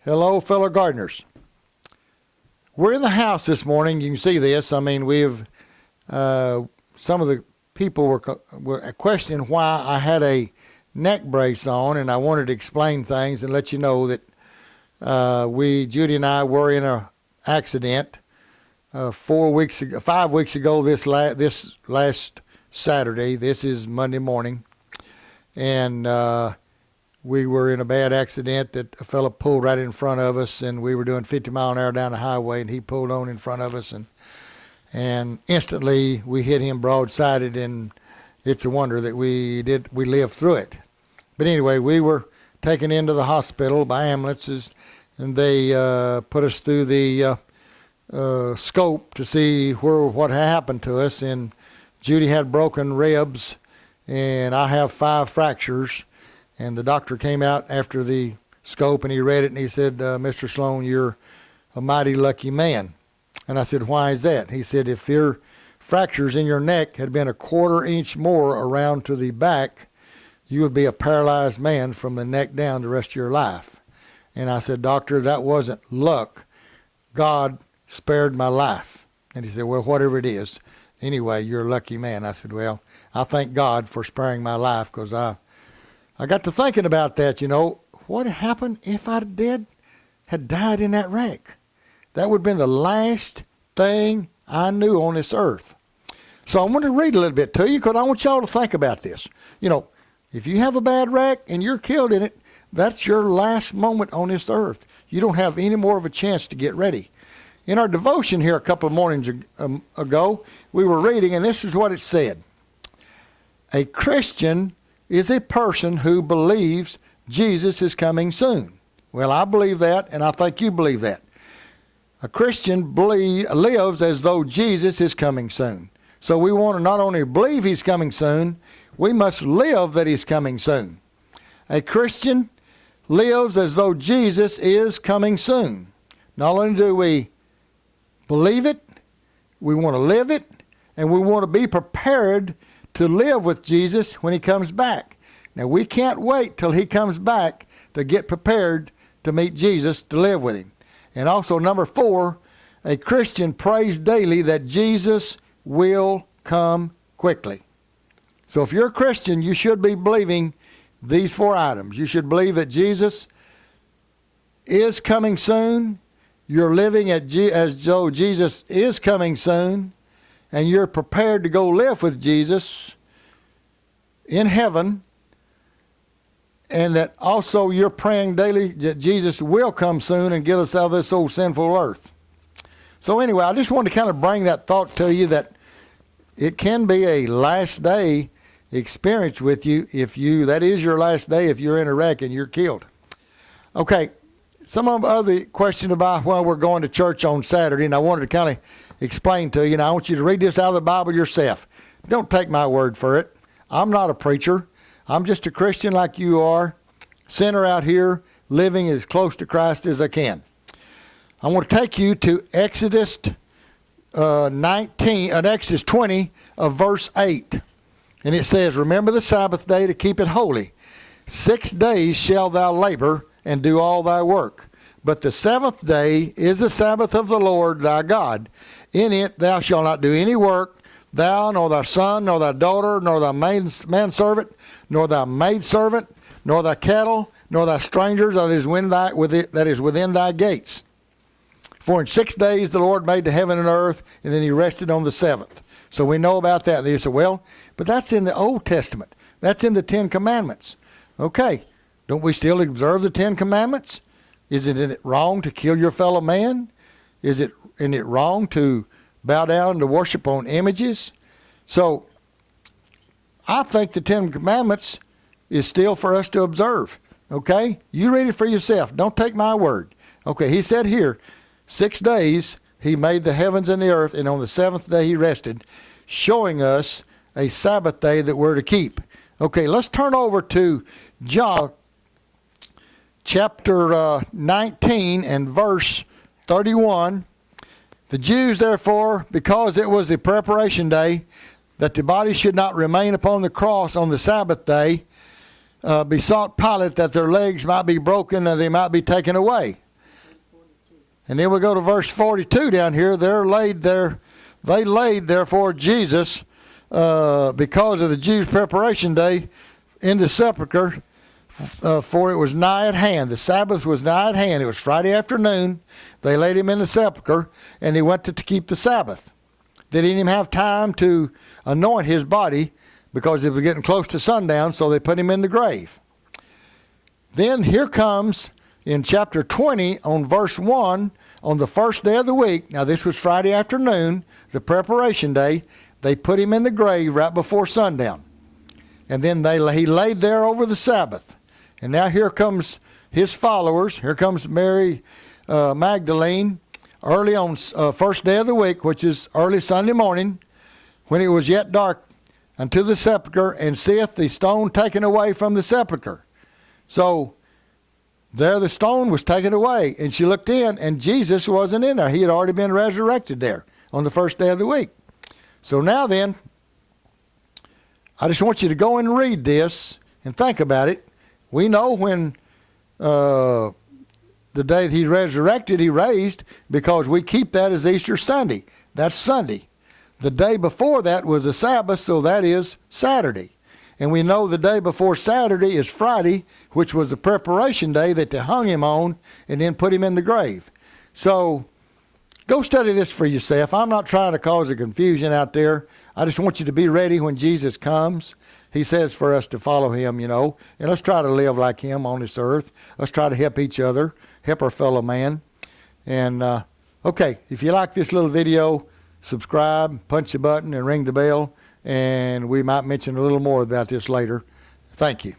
Hello, fellow gardeners. We're in the house this morning. You can see this. I mean, we've some of the people were questioning why I had a neck brace on, and I wanted to explain things and let you know that Judy and I were in an accident 5 weeks ago. This last Saturday. This is Monday morning, and we were in a bad accident that a fellow pulled right in front of us, and we were doing 50 mile an hour down the highway, and he pulled on in front of us, and instantly we hit him broadsided, and it's a wonder that we lived through it. But anyway, we were taken into the hospital by ambulances, and they put us through the scope to see what happened to us. And Judy had broken ribs, and I have 5 fractures. And the doctor came out after the scope, and he read it, and he said, Mr. Sloan, you're a mighty lucky man. And I said, why is that? He said, if your fractures in your neck had been a 1/4 inch more around to the back, you would be a paralyzed man from the neck down the rest of your life. And I said, doctor, that wasn't luck. God spared my life. And he said, well, whatever it is, anyway, you're a lucky man. I said, well, I thank God for sparing my life, because I got to thinking about that, what happened if I had died in that wreck? That would have been the last thing I knew on this earth. So I want to read a little bit to you, because I want y'all to think about this. If you have a bad wreck and you're killed in it, that's your last moment on this earth. You don't have any more of a chance to get ready. In our devotion here a couple of mornings ago, we were reading, and this is what it said. A Christian is a person who believes Jesus is coming soon. Well, I believe that, and I think you believe that. A Christian lives as though Jesus is coming soon. So we want to not only believe he's coming soon, we must live that he's coming soon. A Christian lives as though Jesus is coming soon. Not only do we believe it, we want to live it, and we want to be prepared to live with Jesus when he comes back. Now, we can't wait till he comes back to get prepared to meet Jesus, to live with him. And also, number 4, a Christian prays daily that Jesus will come quickly. So if you're a Christian, you should be believing these 4 items. You should believe that Jesus is coming soon. You're living as though Jesus is coming soon. And you're prepared to go live with Jesus in heaven, and that also you're praying daily that Jesus will come soon and get us out of this old sinful earth. So anyway, I just wanted to kind of bring that thought to you, that it can be a last day experience with you that is your last day if you're in a wreck and you're killed. Okay, some of the other question about why we're going to church on Saturday, and I wanted to kind of explain to you, and I want you to read this out of the Bible yourself. Don't take my word for it. I'm not a preacher. I'm just a Christian like you are, sinner out here living as close to Christ as I can. I want to take you to Exodus 20 of verse 8. And it says, remember the Sabbath day to keep it holy. 6 days shall thou labor and do all thy work. But the 7th day is the Sabbath of the Lord thy God. In it thou shalt not do any work, thou, nor thy son, nor thy daughter, nor thy manservant, nor thy maidservant, nor thy cattle, nor thy strangers that is within thy gates. For in 6 days the Lord made the heaven and earth, and then he rested on the 7th. So we know about that. And you say, well, but that's in the Old Testament. That's in the 10 Commandments. Okay, don't we still observe the 10 Commandments? Isn't it wrong to kill your fellow man? Isn't it wrong to bow down to worship on images? So I think the 10 Commandments is still for us to observe. Okay? You read it for yourself. Don't take my word. Okay, he said here, 6 days he made the heavens and the earth, and on the 7th day he rested, showing us a Sabbath day that we're to keep. Okay, let's turn over to John chapter 19 and verse 31. The Jews, therefore, because it was the preparation day, that the body should not remain upon the cross on the Sabbath day, besought Pilate that their legs might be broken and they might be taken away. And then we go to verse 42 down here. They laid therefore Jesus, because of the Jews' preparation day, in the sepulchre, for it was nigh at hand. The Sabbath was nigh at hand. It was Friday afternoon. They laid him in the sepulchre, and he went to keep the Sabbath. They didn't even have time to anoint his body because it was getting close to sundown, so they put him in the grave. Then here comes, in chapter 20, on verse 1, on the first day of the week, now this was Friday afternoon, the preparation day, they put him in the grave right before sundown. And then he laid there over the Sabbath. And now here comes his followers. Here comes Mary Magdalene, early on first day of the week, which is early Sunday morning, when it was yet dark, unto the sepulchre, and seeth the stone taken away from the sepulchre. So there the stone was taken away, and she looked in, and Jesus wasn't in there. He had already been resurrected there on the first day of the week. So now then, I just want you to go and read this and think about it. We know when the day that he resurrected, he raised, because we keep that as Easter Sunday. That's Sunday. The day before that was a Sabbath, so that is Saturday. And we know the day before Saturday is Friday, which was the preparation day that they hung him on and then put him in the grave. So go study this for yourself. I'm not trying to cause a confusion out there. I just want you to be ready when Jesus comes. He says for us to follow him, you know, and let's try to live like him on this earth. Let's try to help each other, help our fellow man. And, okay, if you like this little video, subscribe, punch the button, and ring the bell, and we might mention a little more about this later. Thank you.